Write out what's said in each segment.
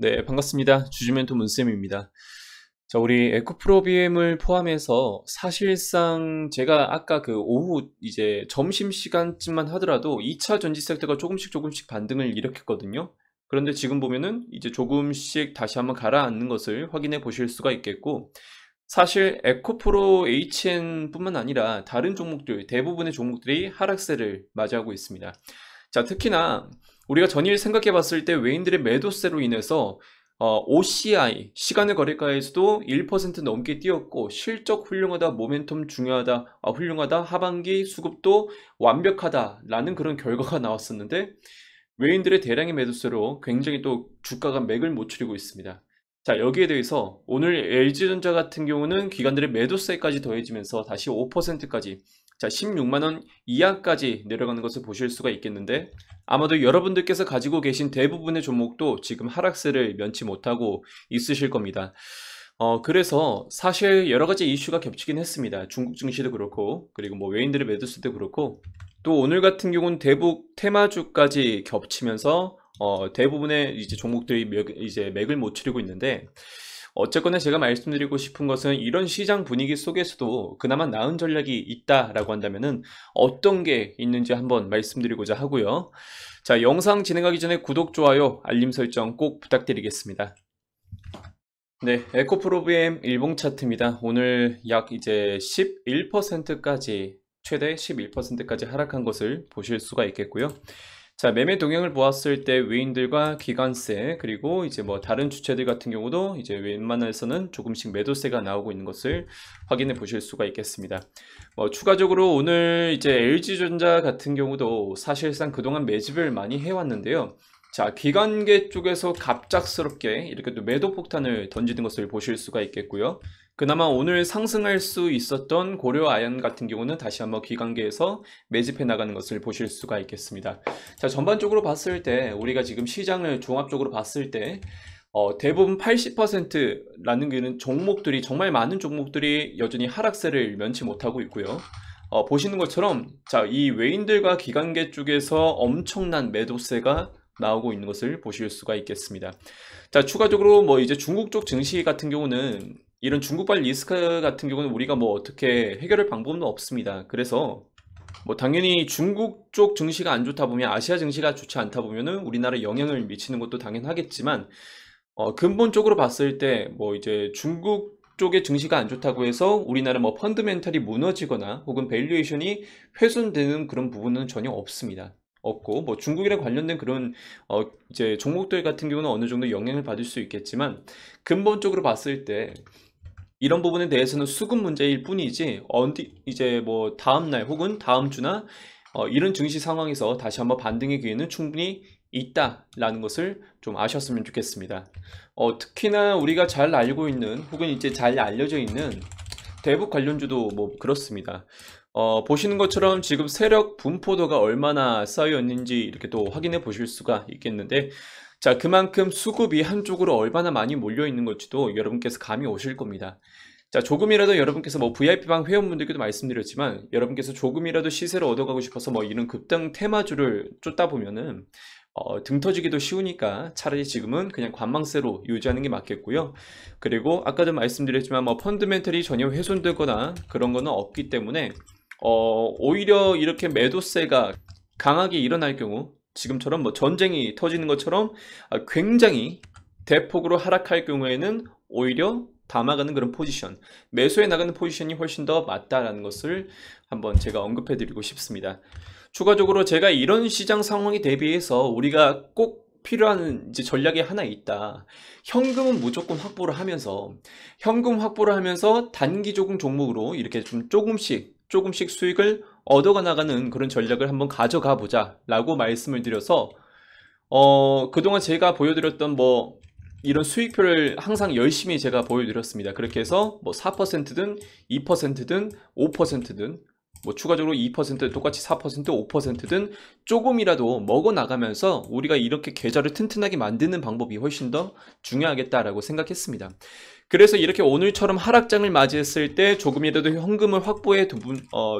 네, 반갑습니다. 주주멘토 문쌤입니다. 자, 우리 에코프로비엠을 포함해서 사실상 제가 아까 그 오후 이제 점심시간쯤만 하더라도 2차 전지 섹터가 조금씩 반등을 일으켰거든요. 그런데 지금 보면은 이제 조금씩 다시 한번 가라앉는 것을 확인해 보실 수가 있겠고, 사실 에코프로 HN뿐만 아니라 다른 종목들, 대부분의 종목들이 하락세를 맞이하고 있습니다. 자, 특히나 우리가 전일 생각해 봤을 때 외인들의 매도세로 인해서 OCI, 시간의 거래가에서도 1% 넘게 뛰었고, 실적 훌륭하다, 모멘텀 중요하다, 훌륭하다, 하반기 수급도 완벽하다라는 그런 결과가 나왔었는데, 외인들의 대량의 매도세로 굉장히 또 주가가 맥을 못 추리고 있습니다. 자, 여기에 대해서 오늘 LG전자 같은 경우는 기관들의 매도세까지 더해지면서 다시 5%까지, 자, 16만원 이하까지 내려가는 것을 보실 수가 있겠는데, 아마도 여러분들께서 가지고 계신 대부분의 종목도 지금 하락세를 면치 못하고 있으실 겁니다. 그래서 사실 여러 가지 이슈가 겹치긴 했습니다. 중국 증시도 그렇고, 그리고 뭐 외인들의 매도세도 그렇고, 또 오늘 같은 경우는 대북 테마주까지 겹치면서 대부분의 이제 종목들이 이제 맥을 못 추리고 있는데, 어쨌거나 제가 말씀드리고 싶은 것은 이런 시장 분위기 속에서도 그나마 나은 전략이 있다라고 한다면은 어떤 게 있는지 한번 말씀드리고자 하고요. 자, 영상 진행하기 전에 구독, 좋아요, 알림 설정 꼭 부탁드리겠습니다. 네, 에코프로비엠 일봉 차트입니다. 오늘 약 이제 11%까지, 최대 11%까지 하락한 것을 보실 수가 있겠고요. 자, 매매 동향을 보았을 때 외인들과 기관세, 그리고 이제 뭐 다른 주체들 같은 경우도 이제 웬만해서는 조금씩 매도세가 나오고 있는 것을 확인해 보실 수가 있겠습니다. 추가적으로 오늘 이제 LG전자 같은 경우도 사실상 그동안 매집을 많이 해왔는데요. 자, 기관계 쪽에서 갑작스럽게 이렇게 또 매도 폭탄을 던지는 것을 보실 수가 있겠고요. 그나마 오늘 상승할 수 있었던 고려아연 같은 경우는 다시 한번 기관계에서 매집해 나가는 것을 보실 수가 있겠습니다. 자, 전반적으로 봤을 때 우리가 지금 시장을 종합적으로 봤을 때 대부분 80%라는 게 종목들이, 정말 많은 종목들이 여전히 하락세를 면치 못하고 있고요. 보시는 것처럼 자, 이 외인들과 기관계 쪽에서 엄청난 매도세가 나오고 있는 것을 보실 수가 있겠습니다. 자, 추가적으로 뭐 이제 중국 쪽 증시 같은 경우는 이런 중국발 리스크 같은 경우는 우리가 뭐 어떻게 해결할 방법은 없습니다. 그래서 뭐 당연히 중국 쪽 증시가 안 좋다 보면, 아시아 증시가 좋지 않다 보면은 우리나라에 영향을 미치는 것도 당연하겠지만, 근본적으로 봤을 때 뭐 이제 중국 쪽의 증시가 안 좋다고 해서 우리나라 뭐 펀드멘탈이 무너지거나 혹은 밸류에이션이 훼손되는 그런 부분은 전혀 없습니다. 없고, 뭐 중국이랑 관련된 그런 이제 종목들 같은 경우는 어느 정도 영향을 받을 수 있겠지만, 근본적으로 봤을 때 이런 부분에 대해서는 수급 문제일 뿐이지, 이제 뭐 다음날 혹은 다음 주나 이런 증시 상황에서 다시 한번 반등의 기회는 충분히 있다라는 것을 좀 아셨으면 좋겠습니다. 특히나 우리가 잘 알고 있는 혹은 이제 잘 알려져 있는 대북 관련주도 뭐 그렇습니다. 보시는 것처럼 지금 세력 분포도가 얼마나 쌓여 있는지 이렇게 또 확인해 보실 수가 있겠는데, 자, 그만큼 수급이 한쪽으로 얼마나 많이 몰려 있는 건지도 여러분께서 감이 오실 겁니다. 자, 조금이라도 여러분께서 뭐 VIP방 회원분들께도 말씀드렸지만, 여러분께서 조금이라도 시세를 얻어가고 싶어서 뭐 이런 급등 테마주를 쫓다 보면은 등 터지기도 쉬우니까 차라리 지금은 그냥 관망세로 유지하는 게 맞겠고요. 그리고 아까도 말씀드렸지만 뭐 펀드멘털이 전혀 훼손되거나 그런 거는 없기 때문에 오히려 이렇게 매도세가 강하게 일어날 경우, 지금처럼 뭐 전쟁이 터지는 것처럼 굉장히 대폭으로 하락할 경우에는 오히려 담아가는 그런 포지션, 매수해 나가는 포지션이 훨씬 더 맞다라는 것을 한번 제가 언급해 드리고 싶습니다. 추가적으로 제가 이런 시장 상황에 대비해서 우리가 꼭 필요한 이제 전략이 하나 있다. 현금은 무조건 확보를 하면서, 현금 확보를 하면서 단기 조금 종목으로 이렇게 좀 조금씩 수익을 얻어가 나가는 그런 전략을 한번 가져가 보자 라고 말씀을 드려서, 그동안 제가 보여드렸던 뭐 이런 수익표를 항상 열심히 제가 보여드렸습니다. 그렇게 해서 뭐 4%든 2%든 5%든 뭐 추가적으로 2% 똑같이 4% 5%든 조금이라도 먹어 나가면서 우리가 이렇게 계좌를 튼튼하게 만드는 방법이 훨씬 더 중요하겠다라고 생각했습니다. 그래서 이렇게 오늘처럼 하락장을 맞이했을 때 조금이라도 현금을 확보해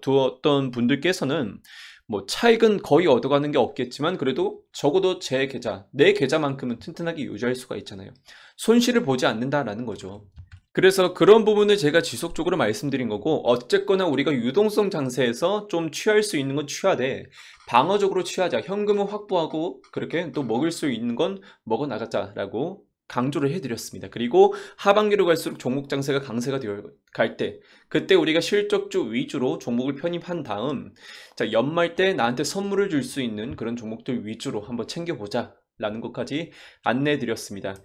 두었던 분들께서는 뭐 차익은 거의 얻어가는 게 없겠지만 그래도 적어도 제 계좌, 내 계좌만큼은 튼튼하게 유지할 수가 있잖아요. 손실을 보지 않는다라는 거죠. 그래서 그런 부분을 제가 지속적으로 말씀드린 거고, 어쨌거나 우리가 유동성 장세에서 좀 취할 수 있는 건 취하되 방어적으로 취하자, 현금은 확보하고 그렇게 또 먹을 수 있는 건 먹어 나가자라고 강조를 해드렸습니다. 그리고 하반기로 갈수록 종목 장세가 강세가 되어 갈 때, 그때 우리가 실적주 위주로 종목을 편입한 다음, 자, 연말 때 나한테 선물을 줄 수 있는 그런 종목들 위주로 한번 챙겨보자 라는 것까지 안내해 드렸습니다.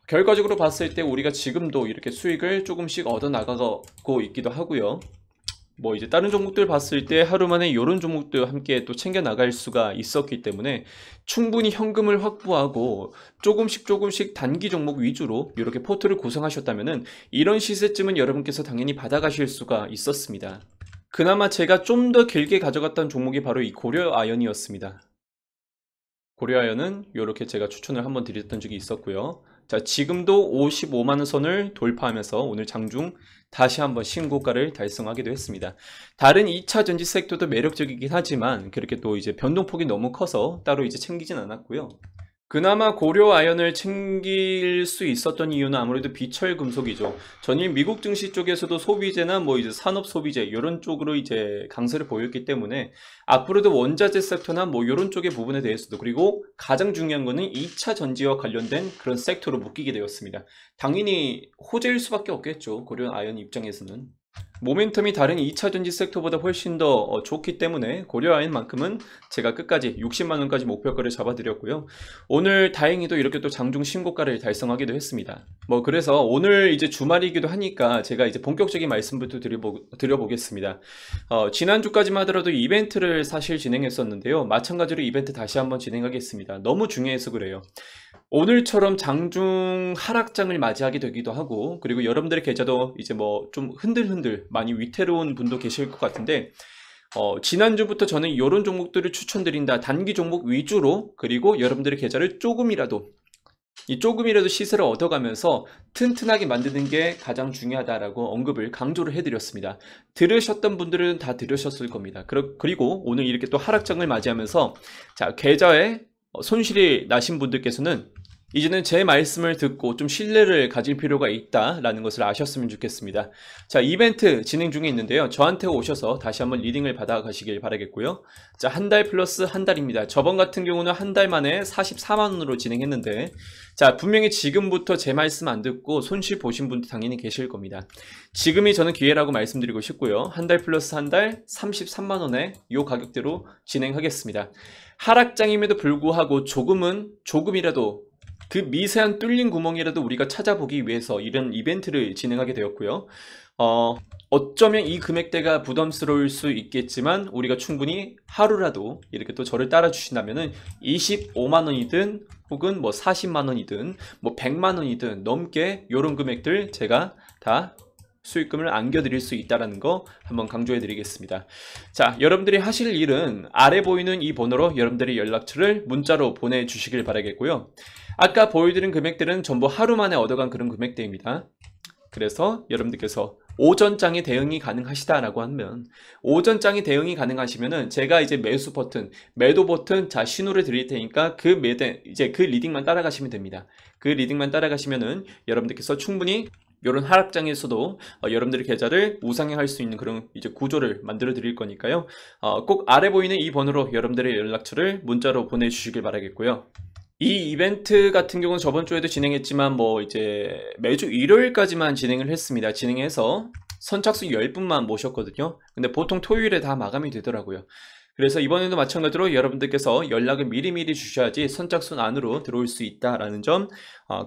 결과적으로 봤을 때 우리가 지금도 이렇게 수익을 조금씩 얻어 나가고 있기도 하고요. 뭐 이제 다른 종목들 봤을 때 하루 만에 이런 종목들 함께 또 챙겨 나갈 수가 있었기 때문에 충분히 현금을 확보하고 조금씩 단기 종목 위주로 이렇게 포트를 구성하셨다면은 이런 시세쯤은 여러분께서 당연히 받아가실 수가 있었습니다. 그나마 제가 좀 더 길게 가져갔던 종목이 바로 이 고려아연이었습니다. 고려아연은 이렇게 제가 추천을 한번 드렸던 적이 있었고요. 자, 지금도 55만원 선을 돌파하면서 오늘 장중 다시 한번 신고가를 달성하기도 했습니다. 다른 2차 전지 섹터도 매력적이긴 하지만 그렇게 또 이제 변동폭이 너무 커서 따로 이제 챙기진 않았고요. 그나마 고려아연을 챙길 수 있었던 이유는 아무래도 비철금속이죠. 전일 미국 증시 쪽에서도 소비재나 뭐 이제 산업 소비재 이런 쪽으로 이제 강세를 보였기 때문에 앞으로도 원자재 섹터나 뭐 이런 쪽의 부분에 대해서도, 그리고 가장 중요한 거는 2차 전지와 관련된 그런 섹터로 묶이게 되었습니다. 당연히 호재일 수밖에 없겠죠. 고려아연 입장에서는. 모멘텀이 다른 2차 전지 섹터보다 훨씬 더 좋기 때문에 고려아연만큼은 제가 끝까지 60만원까지 목표가를 잡아드렸고요. 오늘 다행히도 이렇게 또 장중 신고가를 달성하기도 했습니다. 뭐 그래서 오늘 이제 주말이기도 하니까 제가 이제 본격적인 말씀부터 드려보겠습니다. 지난주까지만 하더라도 이벤트를 사실 진행했었는데요. 마찬가지로 이벤트 다시 한번 진행하겠습니다. 너무 중요해서 그래요. 오늘처럼 장중 하락장을 맞이하게 되기도 하고, 그리고 여러분들의 계좌도 이제 뭐 좀 흔들흔들 많이 위태로운 분도 계실 것 같은데, 지난주부터 저는 이런 종목들을 추천드린다. 단기 종목 위주로, 그리고 여러분들의 계좌를 조금이라도 시세를 얻어가면서 튼튼하게 만드는 게 가장 중요하다라고 언급을 강조를 해드렸습니다. 들으셨던 분들은 다 들으셨을 겁니다. 그리고 오늘 이렇게 또 하락장을 맞이하면서 자, 계좌에 손실이 나신 분들께서는 이제는 제 말씀을 듣고 좀 신뢰를 가질 필요가 있다라는 것을 아셨으면 좋겠습니다. 자, 이벤트 진행 중에 있는데요. 저한테 오셔서 다시 한번 리딩을 받아 가시길 바라겠고요. 자, 한 달 플러스 한 달입니다. 저번 같은 경우는 한 달 만에 44만원으로 진행했는데, 자, 분명히 지금부터 제 말씀 안 듣고 손실 보신 분도 당연히 계실 겁니다. 지금이 저는 기회라고 말씀드리고 싶고요. 한 달 플러스 한 달 33만원에 이 가격대로 진행하겠습니다. 하락장임에도 불구하고 조금이라도 그 미세한 뚫린 구멍이라도 우리가 찾아보기 위해서 이런 이벤트를 진행하게 되었고요. 어쩌면 이 금액대가 부담스러울 수 있겠지만 우리가 충분히 하루라도 이렇게 또 저를 따라 주신다면은 25만원이든 혹은 뭐 40만원이든 뭐 100만원이든 넘게 이런 금액들 제가 다 수익금을 안겨드릴 수 있다는 거 한번 강조해 드리겠습니다. 자, 여러분들이 하실 일은 아래 보이는 이 번호로 여러분들의 연락처를 문자로 보내주시길 바라겠고요. 아까 보여드린 금액들은 전부 하루 만에 얻어간 그런 금액대입니다. 그래서 여러분들께서 오전장에 대응이 가능하시다라고 하면, 오전장에 대응이 가능하시면은 제가 이제 매수 버튼, 매도 버튼 자 신호를 드릴 테니까 그 리딩만 따라가시면 됩니다. 그 리딩만 따라가시면은 여러분들께서 충분히 이런 하락장에서도 여러분들의 계좌를 우상향할 수 있는 그런 이제 구조를 만들어 드릴 거니까요. 꼭 아래 보이는 이 번호로 여러분들의 연락처를 문자로 보내주시길 바라겠고요. 이 이벤트 같은 경우는 저번 주에도 진행했지만 뭐 이제 매주 일요일까지만 진행을 했습니다. 진행해서 선착순 10분만 모셨거든요. 근데 보통 토요일에 다 마감이 되더라고요. 그래서 이번에도 마찬가지로 여러분들께서 연락을 미리미리 주셔야지 선착순 안으로 들어올 수 있다라는 점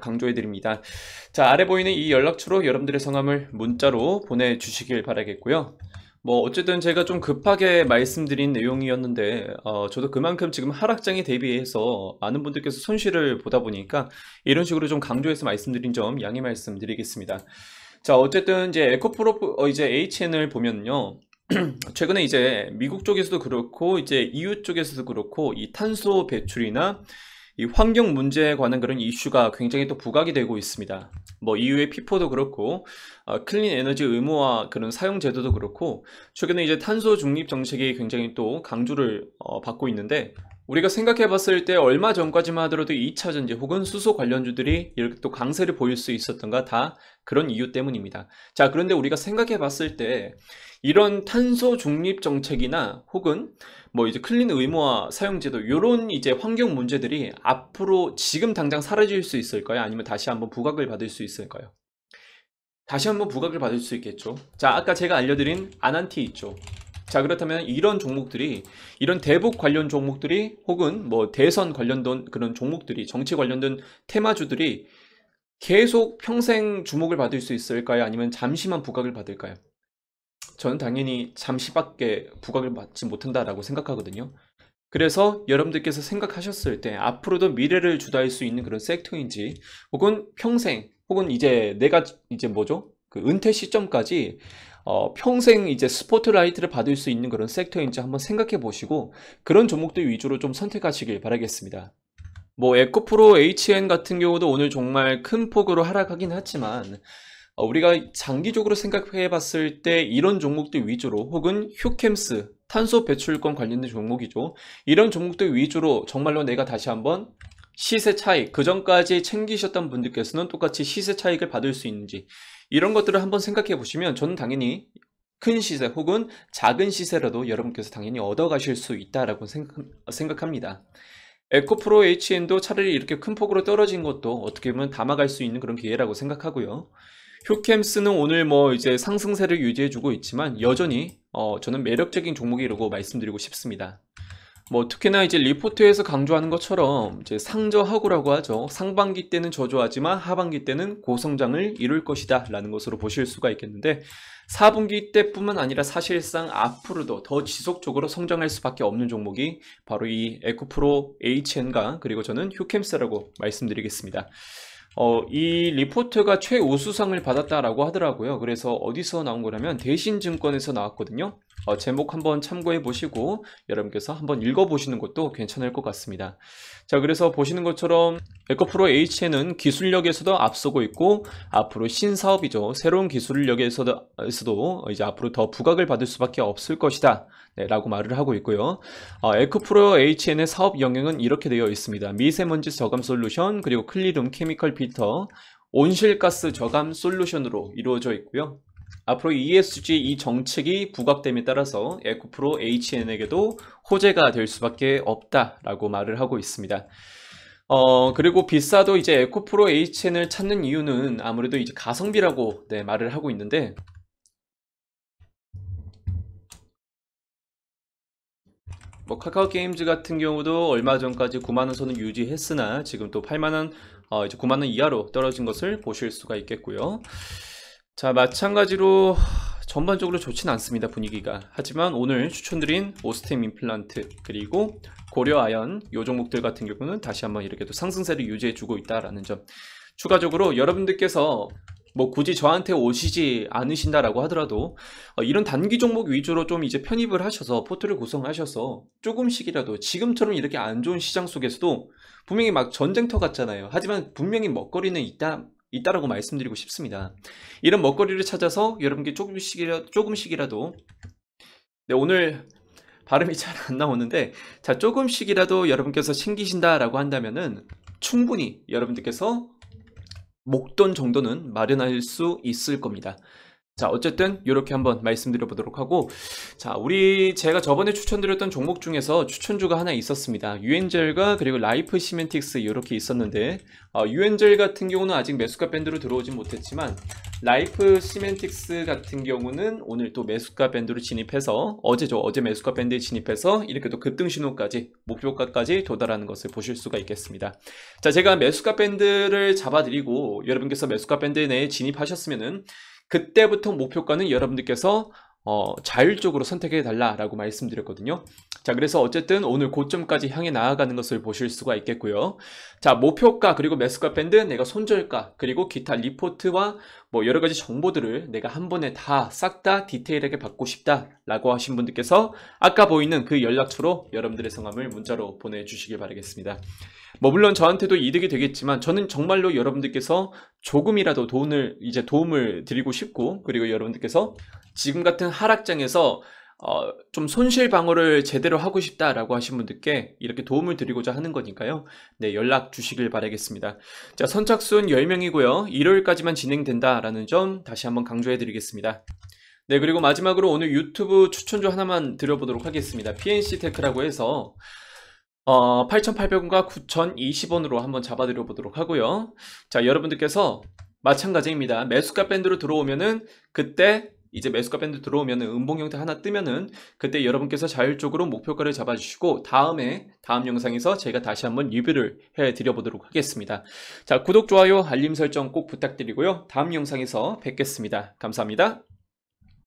강조해 드립니다. 자, 아래 보이는 이 연락처로 여러분들의 성함을 문자로 보내주시길 바라겠고요. 뭐 어쨌든 제가 좀 급하게 말씀드린 내용이었는데 저도 그만큼 지금 하락장에 대비해서 많은 분들께서 손실을 보다 보니까 이런 식으로 좀 강조해서 말씀드린 점 양해 말씀드리겠습니다. 자, 어쨌든 이제 에코프로 이제 HN을 보면요. 최근에 이제 미국 쪽에서도 그렇고 이제 EU 쪽에서도 그렇고 이 탄소 배출이나 이 환경 문제에 관한 그런 이슈가 굉장히 또 부각이 되고 있습니다. 뭐 EU의 피포도 그렇고 클린 에너지 의무화 그런 사용 제도도 그렇고 최근에 이제 탄소 중립 정책이 굉장히 또 강조를 받고 있는데 우리가 생각해 봤을 때 얼마 전까지만 하더라도 2차 전지 혹은 수소 관련주들이 이렇게 또 강세를 보일 수 있었던가 다 그런 이유 때문입니다. 자, 그런데 우리가 생각해 봤을 때 이런 탄소 중립 정책이나 혹은 뭐 이제 클린 의무화 사용제도 요런 이제 환경 문제들이 앞으로 지금 당장 사라질 수 있을까요? 아니면 다시 한번 부각을 받을 수 있을까요? 다시 한번 부각을 받을 수 있겠죠. 자, 아까 제가 알려드린 아난티 있죠. 자, 그렇다면 이런 종목들이, 이런 대북 관련 종목들이 혹은 뭐 대선 관련된 그런 종목들이, 정치 관련된 테마주들이 계속 평생 주목을 받을 수 있을까요? 아니면 잠시만 부각을 받을까요? 저는 당연히 잠시밖에 부각을 받지 못한다라고 생각하거든요. 그래서 여러분들께서 생각하셨을 때 앞으로도 미래를 주도할 수 있는 그런 섹터인지 혹은 평생 혹은 이제 내가 이제 뭐죠? 그 은퇴 시점까지 평생 이제 스포트라이트를 받을 수 있는 그런 섹터인지 한번 생각해 보시고 그런 종목들 위주로 좀 선택하시길 바라겠습니다. 뭐 에코프로 HN 같은 경우도 오늘 정말 큰 폭으로 하락하긴 했지만 우리가 장기적으로 생각해 봤을 때 이런 종목들 위주로 혹은 휴캠스 탄소 배출권 관련된 종목이죠. 이런 종목들 위주로 정말로 내가 다시 한번 시세 차익, 그 전까지 챙기셨던 분들께서는 똑같이 시세 차익을 받을 수 있는지 이런 것들을 한번 생각해 보시면 저는 당연히 큰 시세 혹은 작은 시세라도 여러분께서 당연히 얻어 가실 수 있다라고 생각합니다. 에코프로 HN도 차라리 이렇게 큰 폭으로 떨어진 것도 어떻게 보면 담아갈 수 있는 그런 기회라고 생각하고요. 휴캠스는 오늘 뭐 이제 상승세를 유지해주고 있지만 여전히 저는 매력적인 종목이라고 말씀드리고 싶습니다. 뭐 특히나 이제 리포트에서 강조하는 것처럼 이제 상저하고라고 하죠. 상반기 때는 저조하지만 하반기 때는 고성장을 이룰 것이다 라는 것으로 보실 수가 있겠는데 4분기 때뿐만 아니라 사실상 앞으로도 더 지속적으로 성장할 수밖에 없는 종목이 바로 이 에코프로 HN과 그리고 저는 휴캠스라고 말씀드리겠습니다. 이 리포트가 최우수상을 받았다라고 하더라고요. 그래서 어디서 나온 거냐면 대신증권에서 나왔거든요. 제목 한번 참고해 보시고 여러분께서 한번 읽어보시는 것도 괜찮을 것 같습니다. 자, 그래서 보시는 것처럼 에코프로 H는 기술력에서도 앞서고 있고 앞으로 신사업이죠. 새로운 기술력에서도 이제 앞으로 더 부각을 받을 수밖에 없을 것이다. 네, 라고 말을 하고 있고요. 에코프로 HN의 사업 영역은 이렇게 되어 있습니다. 미세먼지 저감 솔루션, 그리고 클리룸 케미컬 필터, 온실가스 저감 솔루션으로 이루어져 있고요. 앞으로 ESG 이 정책이 부각됨에 따라서 에코프로 HN에게도 호재가 될 수밖에 없다라고 말을 하고 있습니다. 그리고 비싸도 이제 에코프로 HN을 찾는 이유는 아무래도 이제 가성비라고 네, 말을 하고 있는데 뭐 카카오 게임즈 같은 경우도 얼마 전까지 9만원 선을 유지했으나 지금 또 8만원 이제 9만원 이하로 떨어진 것을 보실 수가 있겠고요. 자, 마찬가지로 전반적으로 좋진 않습니다, 분위기가. 하지만 오늘 추천드린 오스템 임플란트 그리고 고려 아연 요 종목들 같은 경우는 다시 한번 이렇게 또 상승세를 유지해주고 있다라는 점. 추가적으로 여러분들께서 뭐 굳이 저한테 오시지 않으신다라고 하더라도 이런 단기 종목 위주로 좀 이제 편입을 하셔서 포트를 구성하셔서 조금씩이라도 지금처럼 이렇게 안 좋은 시장 속에서도 분명히 막 전쟁터 같잖아요. 하지만 분명히 먹거리는 있다라고 말씀드리고 싶습니다. 이런 먹거리를 찾아서 여러분께 조금씩이라도 네, 오늘 발음이 잘 안 나오는데 자, 조금씩이라도 여러분께서 챙기신다라고 한다면은 충분히 여러분들께서 목돈 정도는 마련할 수 있을 겁니다. 자, 어쨌든 이렇게 한번 말씀드려 보도록 하고 자, 제가 저번에 추천드렸던 종목 중에서 추천주가 하나 있었습니다. 유엔젤과 그리고 라이프 시멘틱스 이렇게 있었는데 유엔젤 같은 경우는 아직 매수가 밴드로 들어오진 못했지만 라이프 시멘틱스 같은 경우는 오늘 또 매수가 밴드로 진입해서 어제 매수가 밴드에 진입해서 이렇게 또 급등 신호까지 목표가까지 도달하는 것을 보실 수가 있겠습니다. 자, 제가 매수가 밴드를 잡아드리고 여러분께서 매수가 밴드 내에 진입하셨으면은 그때부터 목표가는 여러분들께서 자율적으로 선택해 달라라고 말씀드렸거든요. 자, 그래서 어쨌든 오늘 고점까지 향해 나아가는 것을 보실 수가 있겠고요. 자, 목표가 그리고 매수가 밴드, 내가 손절가 그리고 기타 리포트와 뭐 여러 가지 정보들을 내가 한 번에 다 싹 다 디테일하게 받고 싶다라고 하신 분들께서 아까 보이는 그 연락처로 여러분들의 성함을 문자로 보내주시길 바라겠습니다. 뭐 물론 저한테도 이득이 되겠지만 저는 정말로 여러분들께서 조금이라도 도움을 드리고 싶고, 그리고 여러분들께서 지금 같은 하락장에서 좀 손실 방어를 제대로 하고 싶다라고 하신 분들께 이렇게 도움을 드리고자 하는 거니까요. 네, 연락 주시길 바라겠습니다. 자, 선착순 10명이고요. 일요일까지만 진행된다라는 점 다시 한번 강조해 드리겠습니다. 네, 그리고 마지막으로 오늘 유튜브 추천주 하나만 드려보도록 하겠습니다. PNC 테크라고 해서 8,800원과 9,020원으로 한번 잡아드려 보도록 하고요. 자, 여러분들께서 마찬가지입니다. 매수가 밴드로 들어오면은 그때 이제 매수가 밴드 들어오면은 음봉 형태 하나 뜨면은 그때 여러분께서 자율적으로 목표가를 잡아주시고 다음 영상에서 제가 다시 한번 리뷰를 해드려 보도록 하겠습니다. 자, 구독, 좋아요, 알림 설정 꼭 부탁드리고요. 다음 영상에서 뵙겠습니다. 감사합니다.